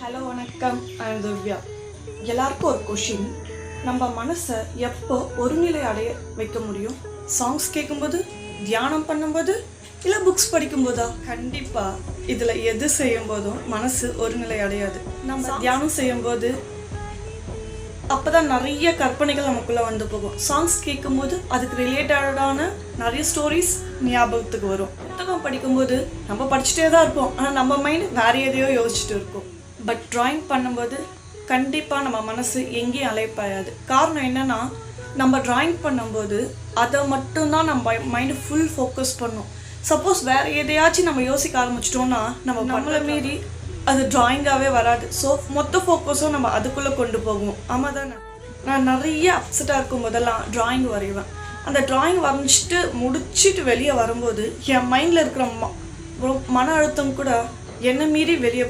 Hello வணக்கம், நான் திவ்யா. எல்லாருக்கும் ஒரு கொஷின், நம்ம மனசை எப்போ ஒருநிலை அடைய வைக்க முடியும்? சாங்ஸ் கேட்கும்போது, தியானம் பண்ணும்போது, இல்லை புக்ஸ் படிக்கும்போதா? கண்டிப்பாக இதில் எது செய்யும் போதும் மனசு ஒருநிலை அடையாது. நம்ம தியானம் செய்யும்போது அப்போ தான் நிறைய கற்பனைகள் நமக்குள்ளே வந்து போகும். சாங்ஸ் கேட்கும்போது அதுக்கு ரிலேட்டடான நிறைய ஸ்டோரிஸ் ஞாபகத்துக்கு வரும். புத்தகம் படிக்கும்போது நம்ம படிச்சுட்டே தான் இருப்போம், ஆனால் நம்ம மைண்ட் வேறு எதையோ யோசிச்சுட்டு இருக்கும். பட் ட்ராயிங் பண்ணும்போது கண்டிப்பாக நம்ம மனசு எங்கேயும் அலைப்பாயாது. காரணம் என்னென்னா, நம்ம ட்ராயிங் பண்ணும்போது அதை மட்டும்தான் நம்ம மைண்டு ஃபுல் ஃபோக்கஸ் பண்ணும். சப்போஸ் வேறு எதையாச்சும் நம்ம யோசிக்க ஆரம்பிச்சிட்டோன்னா நம்மளை மீறி அது ட்ராயிங்காகவே வராது. ஸோ மொத்த ஃபோக்கஸும் நம்ம அதுக்குள்ளே கொண்டு போகும். ஆமாம் தானே? நான் நிறைய அப்செட்டாக இருக்கும் போதெல்லாம் ட்ராயிங் வரைவேன். அந்த ட்ராயிங் வரைஞ்சிட்டு முடிச்சுட்டு வெளியே வரும்போது என் மைண்டில் இருக்கிற மன அழுத்தம் கூட என்னை மீறி வெளியே